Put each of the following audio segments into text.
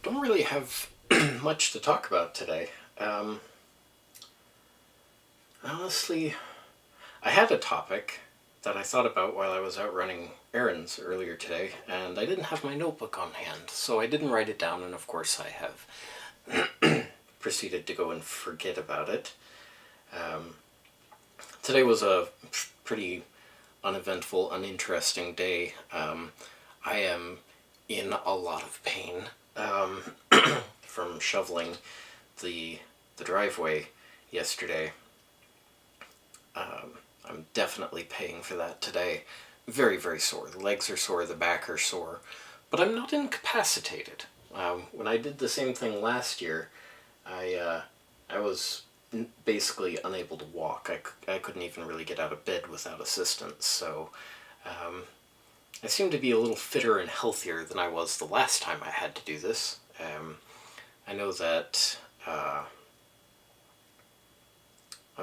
don't really have much to talk about today. Honestly, I had a topic that I thought about while I was out running errands earlier today, and I didn't have my notebook on hand, so I didn't write it down, and of course I have proceeded to go and forget about it. Um, Today was a pretty uneventful, uninteresting day. I am in a lot of pain from shoveling the the driveway yesterday. I'm definitely paying for that today. Very, very sore. The legs are sore, the back are sore, but I'm not incapacitated. When I did the same thing last year, I was basically unable to walk. I couldn't even really get out of bed without assistance, so um, I seem to be a little fitter and healthier than I was the last time I had to do this. I know that I've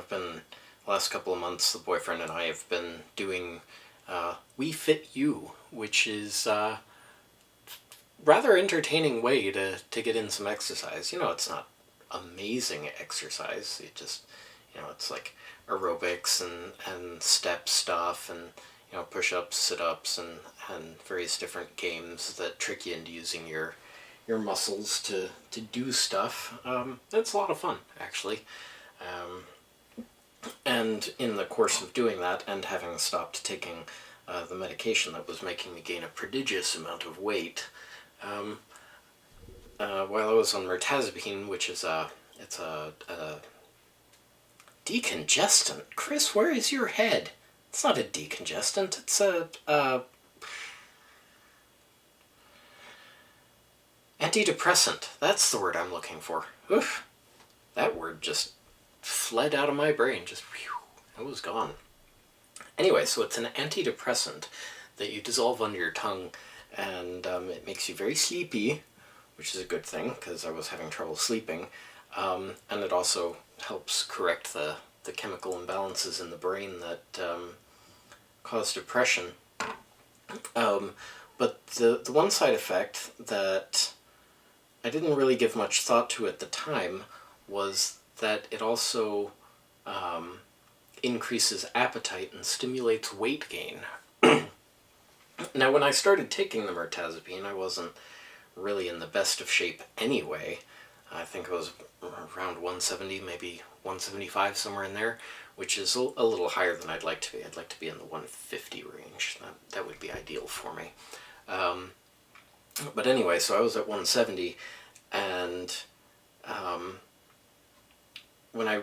been, the last couple of months, the boyfriend and I have been doing We Fit You, which is rather entertaining way to get in some exercise. It's not amazing exercise. It's like aerobics and step stuff and, push-ups, sit-ups, and various different games that trick you into using your muscles to do stuff. It's a lot of fun, actually. Um, and in the course of doing that and having stopped taking the medication that was making me gain a prodigious amount of weight, um, while I was on mirtazapine, which is a decongestant. Chris, where is your head? It's not a decongestant. It's a antidepressant. That's the word I'm looking for. Oof, that word just fled out of my brain. Just whew, it was gone. Anyway, so it's an antidepressant that you dissolve under your tongue, and it makes you very sleepy, which is a good thing because I was having trouble sleeping. And it also helps correct the chemical imbalances in the brain that cause depression. But the one side effect that I didn't really give much thought to at the time was that it also increases appetite and stimulates weight gain. Now, when I started taking the mirtazapine, I wasn't really in the best of shape anyway. I think I was around 170, maybe 175, somewhere in there, which is a little higher than I'd like to be. I'd like to be in the 150 range. That would be ideal for me. But anyway, so I was at 170, and when I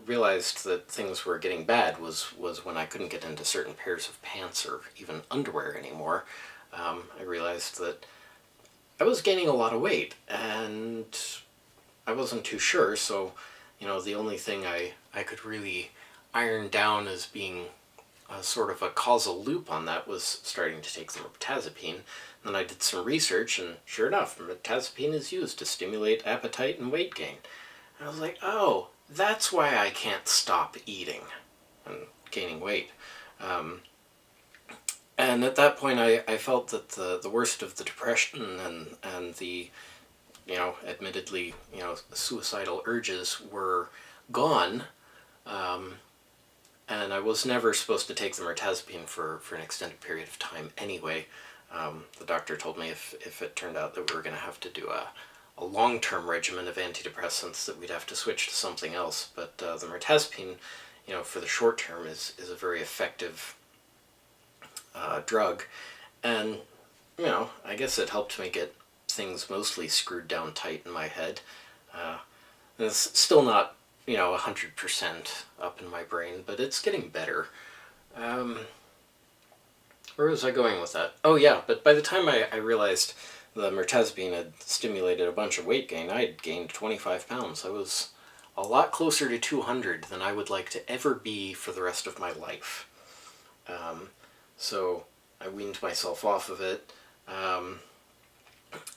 realized that things were getting bad was when I couldn't get into certain pairs of pants or even underwear anymore. I realized that I was gaining a lot of weight, and I wasn't too sure, so, the only thing I could really iron down as being sort of a causal loop on that was starting to take some mirtazapine. Then I did some research, and sure enough, mirtazapine is used to stimulate appetite and weight gain. And I was like, oh, that's why I can't stop eating and gaining weight. And at that point, I felt that the worst of the depression and the, admittedly, suicidal urges were gone. And I was never supposed to take the mirtazapine for an extended period of time anyway. The doctor told me if it turned out that we were going to have to do a long-term regimen of antidepressants, that we'd have to switch to something else. But the mirtazapine, for the short term is a very effective drug. And, I guess it helped me get things mostly screwed down tight in my head. It's still not, 100% up in my brain, but it's getting better. Where was I going with that? Oh yeah, but by the time I realized the mirtazapine had stimulated a bunch of weight gain, I had gained 25 pounds. I was a lot closer to 200 than I would like to ever be for the rest of my life. So I weaned myself off of it,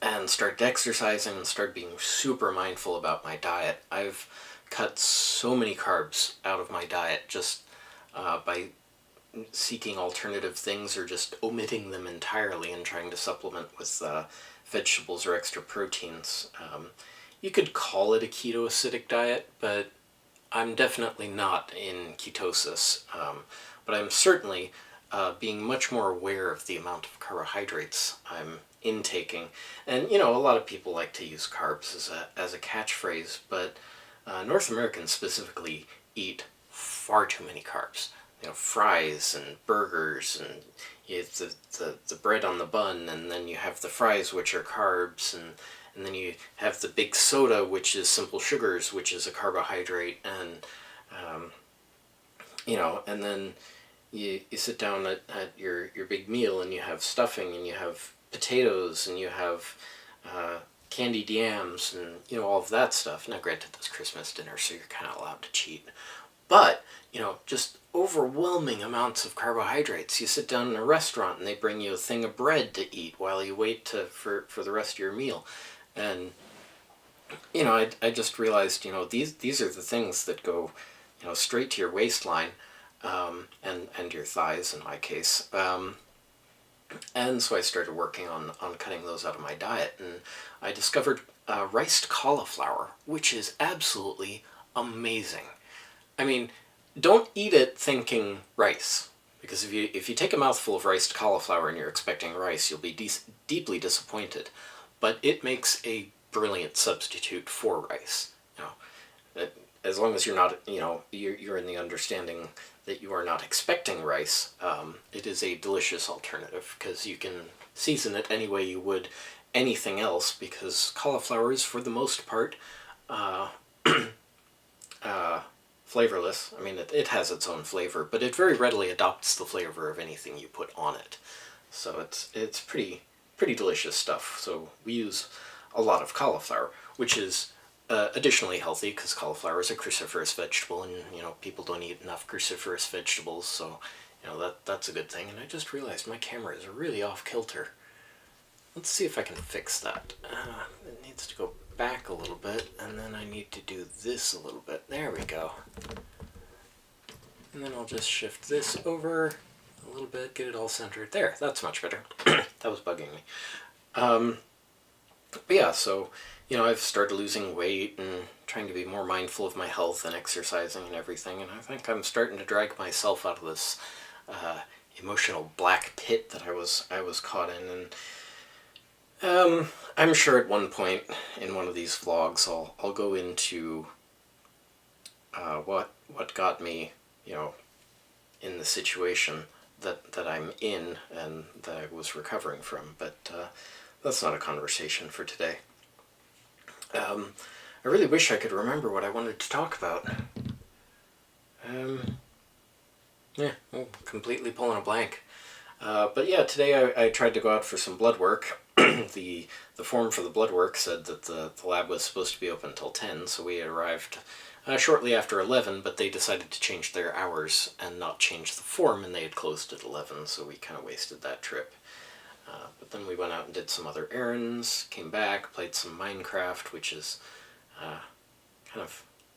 and started exercising and started being super mindful about my diet. I've cut so many carbs out of my diet just by seeking alternative things or just omitting them entirely and trying to supplement with vegetables or extra proteins. You could call it a ketoacidic diet, but I'm definitely not in ketosis. But I'm certainly being much more aware of the amount of carbohydrates I'm intaking. And a lot of people like to use carbs as a catchphrase, but North Americans specifically eat far too many carbs. Fries and burgers, and you have the bread on the bun, and then you have the fries, which are carbs, and then you have the big soda, which is simple sugars, which is a carbohydrate, and and then you sit down at your big meal, and you have stuffing, and you have potatoes, and you have candied yams, and all of that stuff. Now, granted, it's Christmas dinner, so you're kind of allowed to cheat, but just overwhelming amounts of carbohydrates. You sit down in a restaurant, and they bring you a thing of bread to eat while you wait for the rest of your meal, and I just realized these are the things that go straight to your waistline, and your thighs in my case. And so I started working on cutting those out of my diet, and I discovered riced cauliflower, which is absolutely amazing. I mean, don't eat it thinking rice, because if you take a mouthful of riced cauliflower and you're expecting rice, you'll be deeply disappointed. But it makes a brilliant substitute for rice. As long as you're not, you're in the understanding that you are not expecting rice, it is a delicious alternative, because you can season it any way you would anything else, because cauliflower is, for the most part, flavorless. I mean, it has its own flavor, but it very readily adopts the flavor of anything you put on it. So it's pretty delicious stuff. So we use a lot of cauliflower, which is additionally healthy, because cauliflower is a cruciferous vegetable, and people don't eat enough cruciferous vegetables, so that's a good thing. And I just realized my camera is really off kilter. Let's see if I can fix that. It needs to go back a little bit, and then I need to do this a little bit. There we go. And then I'll just shift this over a little bit, get it all centered. There, that's much better. That was bugging me. But yeah, so I've started losing weight and trying to be more mindful of my health and exercising and everything, and I think I'm starting to drag myself out of this emotional black pit that I was caught in. And I'm sure at one point in one of these vlogs I'll go into what got me in the situation that I'm in and that I was recovering from, but that's not a conversation for today. I really wish I could remember what I wanted to talk about. Completely pulling a blank. But yeah, today I tried to go out for some blood work. The form for the blood work said that the lab was supposed to be open until 10, so we arrived shortly after 11, but they decided to change their hours and not change the form, and they had closed at 11, so we kind of wasted that trip. But then we went out and did some other errands, came back, played some Minecraft, which is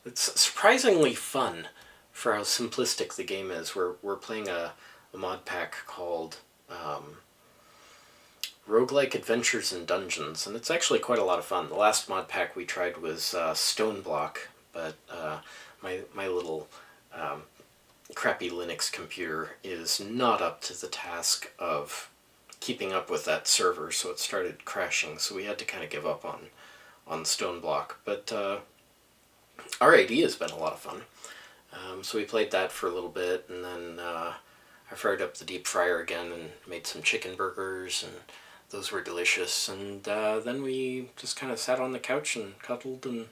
it's surprisingly fun for how simplistic the game is. We're playing a mod pack called Roguelike Adventures and Dungeons, and it's actually quite a lot of fun. The last mod pack we tried was Stone Block, but my little crappy Linux computer is not up to the task of keeping up with that server, so it started crashing, so we had to kind of give up on Stone Block. But RAD has been a lot of fun. So we played that for a little bit, and then I fired up the deep fryer again and made some chicken burgers, and those were delicious. And then we just kind of sat on the couch and cuddled and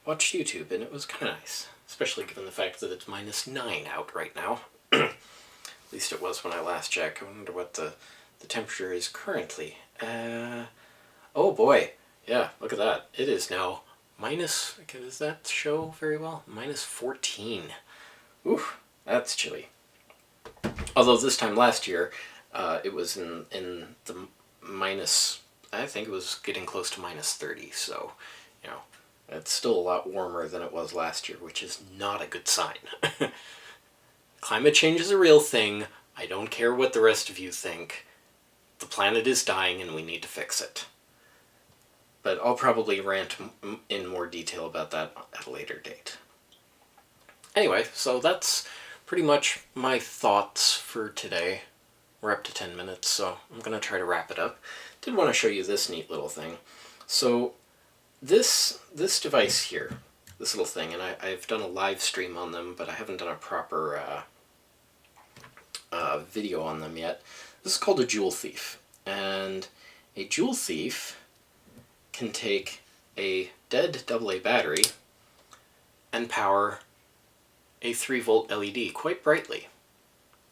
watched YouTube, and it was kind of nice, especially given the fact that it's -9 out right now. At least it was when I last checked. I wonder what the temperature is currently. Oh boy, yeah, look at that. It is now minus, does that show very well? -14. Ooh, that's chilly. Although this time last year, it was in the minus, I think it was getting close to -30, so, it's still a lot warmer than it was last year, which is not a good sign. Climate change is a real thing. I don't care what the rest of you think. The planet is dying and we need to fix it. but I'll probably rant in more detail about that at a later date. Anyway, so that's pretty much my thoughts for today. We're up to 10 minutes, so I'm going to try to wrap it up. Did want to show you this neat little thing. So this device here, this little thing, and I've done a live stream on them, but I haven't done a proper video on them yet. This is called a Joule Thief, and a Joule Thief can take a dead AA battery and power a 3-volt LED quite brightly.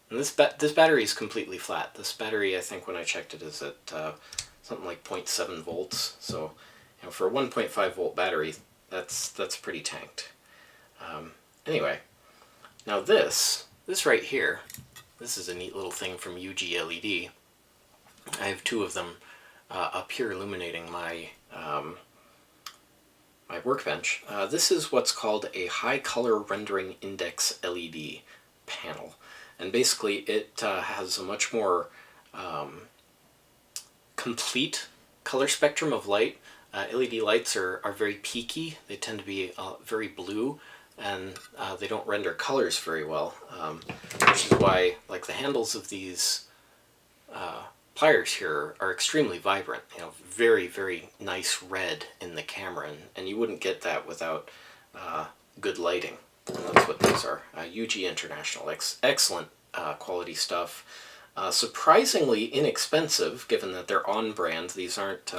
And this battery is completely flat. This battery, I think when I checked it, is at something like 0.7 volts. So, you know, for a 1.5 volt battery, that's pretty tanked. Anyway, now this right here, this is a neat little thing from UG LED. I have two of them up here illuminating my my workbench. This is what's called a high color rendering index LED panel, and basically it has a much more complete color spectrum of light. LED lights are very peaky. They tend to be very blue, and they don't render colors very well, which is why, like, the handles of these pliers here are extremely vibrant. You know, very, very nice red in the camera, and you wouldn't get that without good lighting. And that's what these are. UG International, excellent quality stuff. Surprisingly inexpensive, given that they're on brand. These aren't,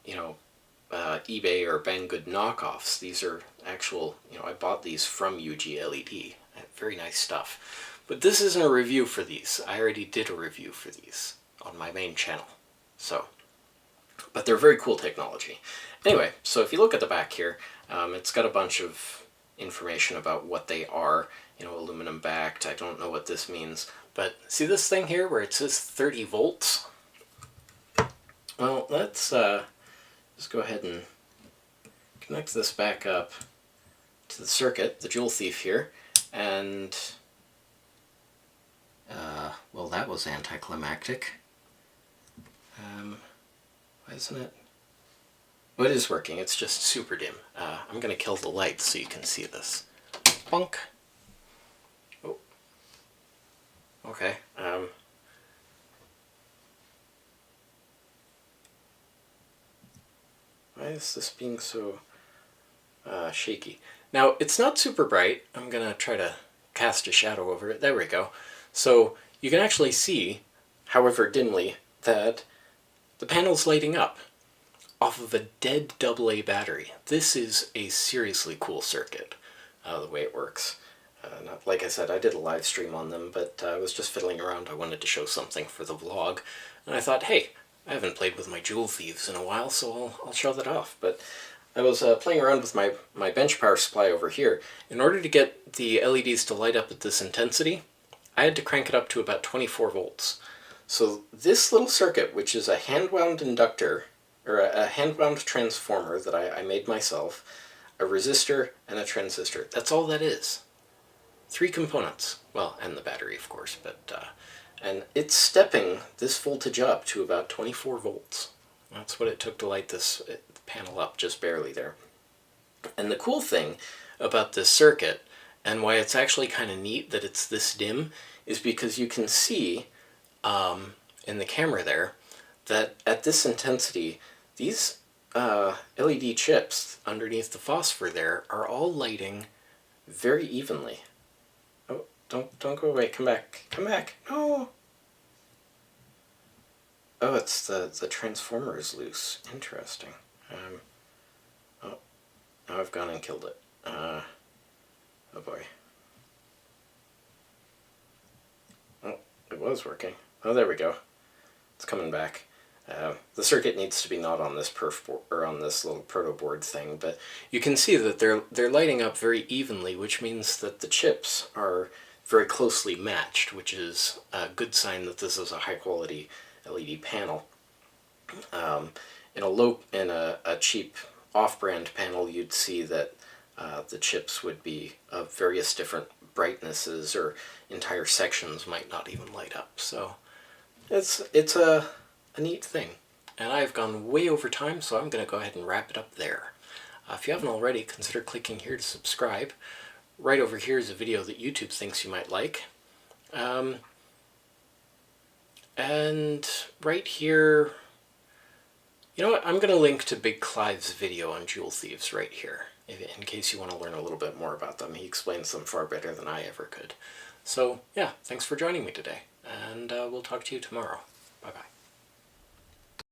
you know, eBay or Banggood knockoffs. These are actual, you know, I bought these from UG LED. Very nice stuff. But this isn't a review for these. I already did a review for these on my main channel. So, but they're very cool technology. Anyway, so if you look at the back here, it's got a bunch of information about what they are. You know, aluminum backed. I don't know what this means. But see this thing here where it says 30 volts? Well, let's just go ahead and connect this back up to the circuit, the Joule Thief here, and well, that was anticlimactic. Why isn't it? Well, it is working, it's just super dim. I'm going to kill the lights so you can see this. Bonk. Oh. Okay. Why is this being so shaky? Now, it's not super bright. I'm going to try to cast a shadow over it. There we go. So you can actually see, however dimly, that the panel's lighting up off of a dead AA battery. This is a seriously cool circuit, the way it works. Like I said, I did a live stream on them, but I was just fiddling around. I wanted to show something for the vlog, and I thought, hey, I haven't played with my Joule Thieves in a while, so I'll show that off. But I was playing around with my bench power supply over here. In order to get the LEDs to light up at this intensity, I had to crank it up to about 24 volts. So this little circuit, which is a hand-wound inductor, or a hand-wound transformer that I made myself, a resistor, and a transistor. That's all that is. 3 components. Well, and the battery, of course, but and it's stepping this voltage up to about 24 volts. That's what it took to light this panel up, just barely there. And the cool thing about this circuit, and why it's actually kind of neat that it's this dim, is because you can see in the camera there that at this intensity, these LED chips underneath the phosphor there are all lighting very evenly. Oh, don't go away. Come back. Come back. No. Oh, it's the transformer is loose. Interesting. Oh, now I've gone and killed it. Oh boy. Oh, it was working. Oh, there we go. It's coming back. The circuit needs to be not on this perf board, or on this little proto board thing, but you can see that they're lighting up very evenly, which means that the chips are very closely matched, which is a good sign that this is a high quality LED panel. In a cheap off-brand panel, you'd see that the chips would be of various different brightnesses, or entire sections might not even light up. So it's a neat thing. And I've gone way over time, so I'm going to go ahead and wrap it up there. If you haven't already, consider clicking here to subscribe. Right over here is a video that YouTube thinks you might like. And right here, you know what, I'm going to link to Big Clive's video on jewel thieves right here, in case you want to learn a little bit more about them. He explains them far better than I ever could. So yeah, thanks for joining me today, and we'll talk to you tomorrow. Bye-bye.